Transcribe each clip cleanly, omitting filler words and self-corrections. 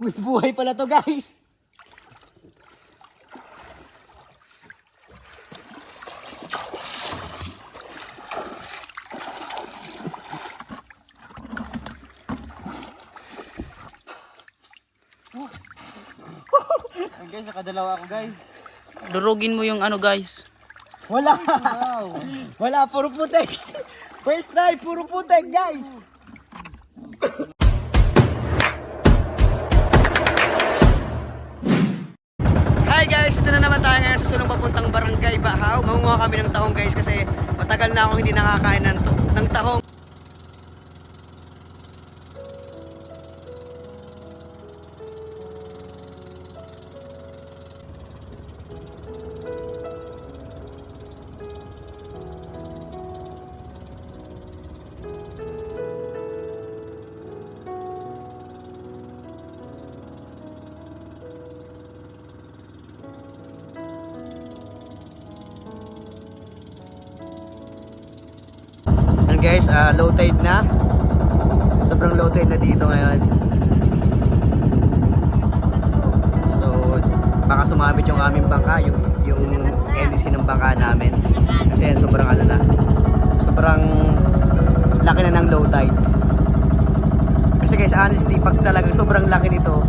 Mas buhay pala to, guys. Guys, nakadalawa ako guys. Durugin mo yung ano guys. Wala. Wow. Wala, puro putek. First try, puro putek, guys. Hi guys, ito na naman tayo ngayon sa sulong papuntang Barangay Bahaw. Mangunguha kami ng tahong guys kasi matagal na akong hindi nakakain ng tahong. Guys, low tide na. Sobrang low tide na dito ngayon. So, baka sumabit yung aming bangka, yung LC ng bangka namin. Kasi sobrang ano na. Sobrang laki na ng low tide. Kasi guys, honestly, pag talagang sobrang laki nito,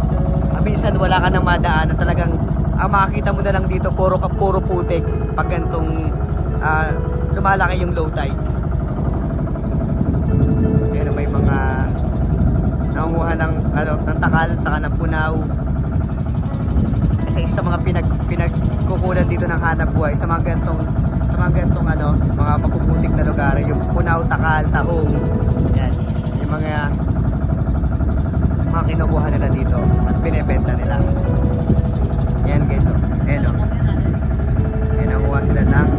minsan wala ka nang madaan na talagang ang makikita mo na lang dito puro putik pag ganitong lumalaki yung low tide. May mga nangunguha ng takal saka ng punaw. Kasi isa sa mga pinagkukunan dito ng hanap buhay sa mga gantong mga mapuputik na lugar, yung punaw, takal, tahong. Yan, yung mga kinukuha nila dito at binebenta nila. Yan guys, ayan nangunguha sila ng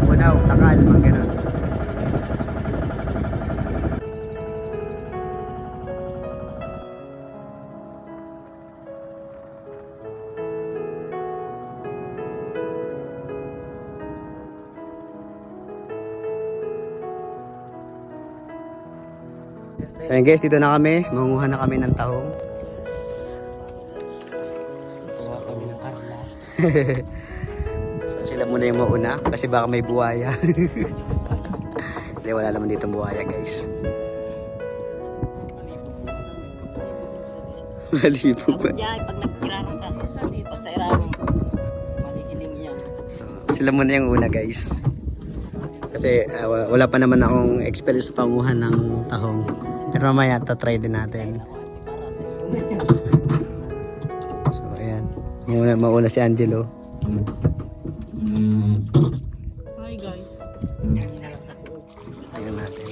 punaw, takal, mga ganun. So yun guys, dito na kami. Mangunguha na kami ng tahong. So sila muna yung mauna kasi baka may buhaya. Hindi, wala naman ditong buhaya guys. Malibo ba? Yan, pag nagkiraran ka, pag sa irarong, maligilim yan. So, sila muna yung una guys. Kasi wala pa naman akong experience sa panguhan ng tahong. Pero mamaya tatry din natin. So ayan, mauna si Angelo. Hi guys. Tingnan natin.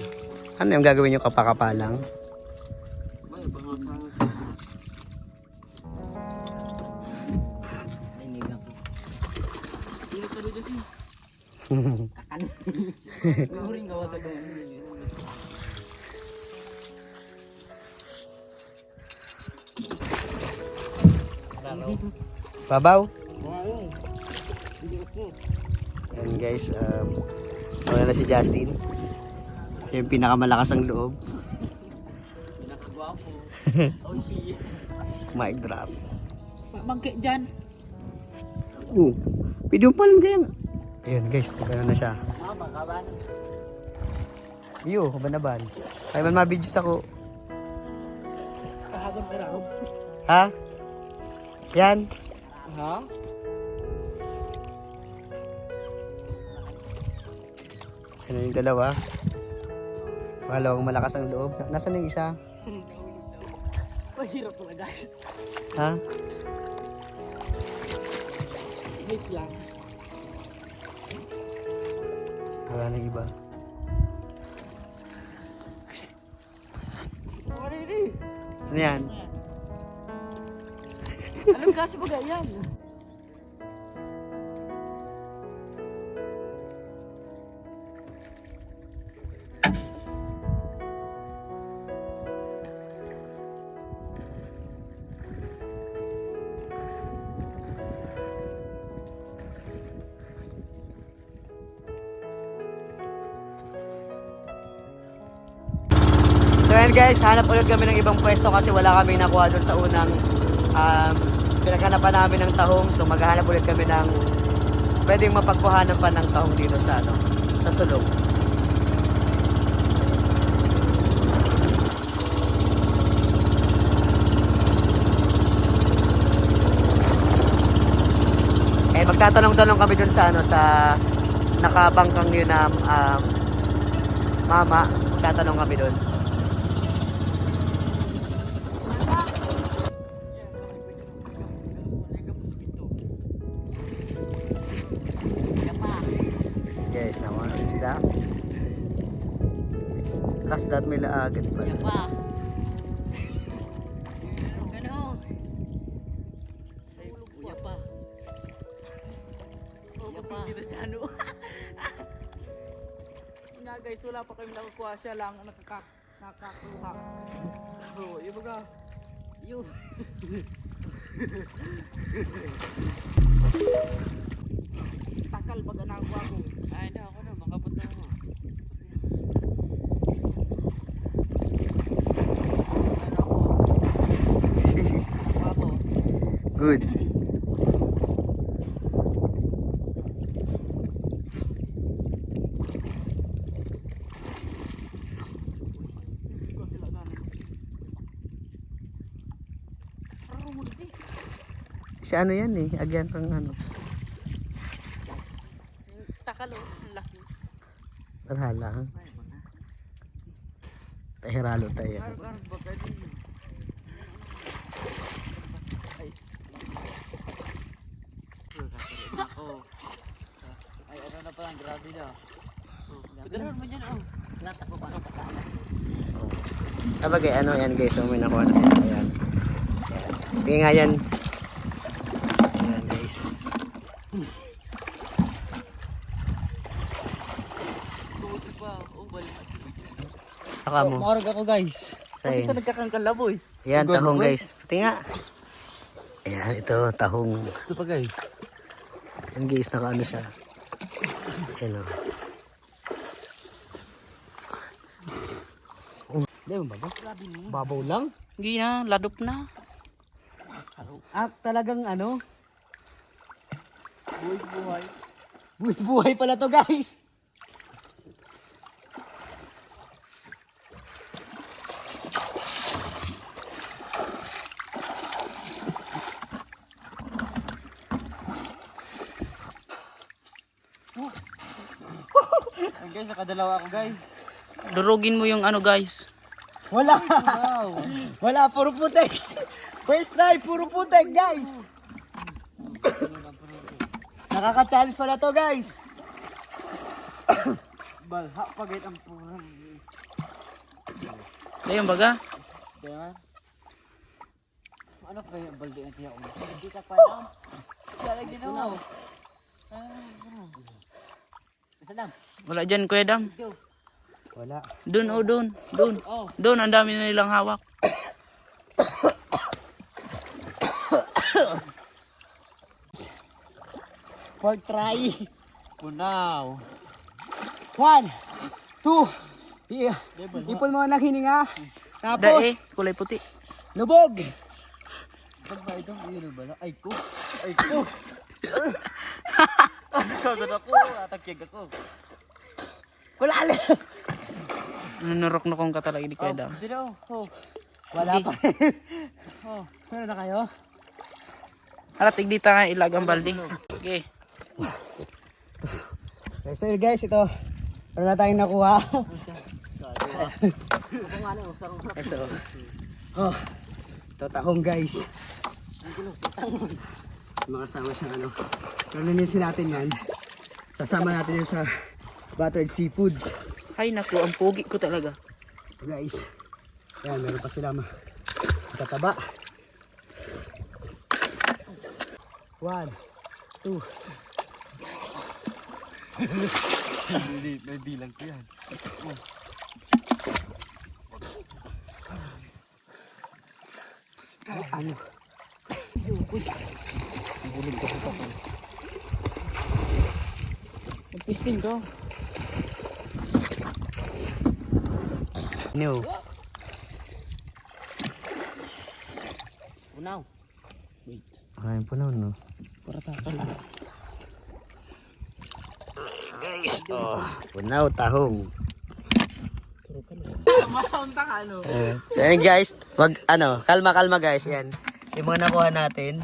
Ano yung gagawin nyo, kapakapalang? Babaw? Ayan guys, wala na si Justin. Siya yung pinakamalakas ang loob. Pinakagwapo. Mic drop. Magkik dyan. Video pa lang kaya. Ayun guys, nagano na siya. Bakaban. Yo, kabanaban. Kaya man ma-videos ako. Kahagon ka raw. Ha? Yan. Ha? Ano yung dalawa? Malawang malakas ang loob. Nasaan yung isa? Mahirap pala guys. Ha? Wait lang. Wala na iba. Ano yan? Anong klase ba yan? Ayan guys, hanap ulit kami ng ibang pwesto kasi wala kaming nakuha doon sa unang pinaghanapan namin ng tahong. So maghahanap ulit kami ng pwedeng mapagkuhanan pa ng tahong dito sa sa sulok. Magtatanong-tanong kami dun sa sa nakabangkang yun na mama. Magtatanong kami dun. Guys, naman rin sila. Kasi dat may laagat pa. Iya pa. Gano. Iya pa. Iya pa. Nga guys, wala pa kami nakukuha, siya lang nakakuha. Bro, yung baga. Yo. Takal baga nakuha ko. Ay na ako na makapunta mo. Ano ako? Ako. Good. Si ano yan eh, agyan kang ano. Takal oh, ang laki. Tarhala. Tahiralo tayo. Ay ano na pala, grabe na. Pagdaroon mo dyan oh. Lahat ako pa sa sana. Sabagay, ano yan guys, so may nakuha na sila. Ayan. Tingin nga yan. Ayan guys. Tuti pa, oh balik. Saka mo. Makarag ako guys. Sa'yo. Dito nagkakangkalaboy. Ayan, tahong guys. Pati nga. Ayan, ito, tahong. Ito pa guys. Ayan guys, naka ano siya. Ayan o. Hindi mo babaw? Babaw lang? Hindi na, ladop na. Ah, talagang ano? Buhay buhay. Buwis buhay pala to guys. Guys, nakadalawa ako guys. Durugin mo yung ano guys. Wala. Wow. Wala, puro putek. First try, puro putek guys. Nakaka-challenge pala to guys. Balha pagit ang program. Ayun baga. Kaya ano pa yung balde ang tiyak mo? Hindi ka pa na. Sala ginawa. Salam. Wala dyan Kuya Dam. Wala. Doon oh, doon. Doon. Oh. Doon, ang dami na nilang hawak. For try. Punaw. 1, 2. Yeah. Ipon mo ng hininga. Tapos, Dae, kulay puti. lubog. Pag ba itong iyon ba? Ay ko. Ay ko. Shout ako. Atakyag ako. Wala lang. Nanurok-nukong ka talaga di Kuya Dam. Hindi na oh. Wala Hindi. pa rin. Oh, ano na kayo? Halatig dito nga ilag ang balde. Okay. Okay, so guys, ito. Ano na tayong nakuha? So, oh, ito tahong guys. Mga kasama siyang ano. Pero nanisin natin yan. Sasama natin yun sa buttered seafoods. Ay naku, ang pogi ko talaga. Guys, ayan, meron pa sila matataba. 1, 2. May bilang ko yan. Ano? Bulog ko pa pa. Magpisting ko. No. Unaw. Maraming puno, no? Para takal. Guys, punaw, tahong. Masound ka ano? So yan guys, kalma guys, yan. Yung mga nakuha natin,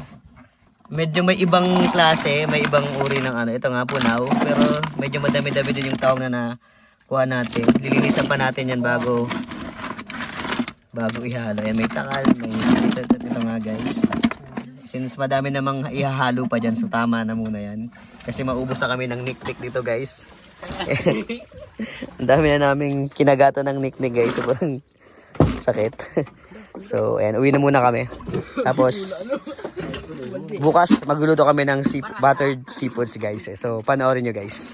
medyo may ibang klase, may ibang uri ng ito nga punaw, pero medyo madami-dami din yung tahong na nakuha natin. Lilinisan pa natin yan bago ihalo. Yan, may takal, may ito nga guys. Since madami namang ihahalo pa dyan, so tama na muna yan. Kasi maubos na kami ng niknik dito guys. Ang dami na naming kinagatan ng niknik guys. Sobrang sakit. So, ayan, uwi na muna kami. Tapos, bukas magluluto kami ng buttered seafoods guys. So, panoorin nyo guys.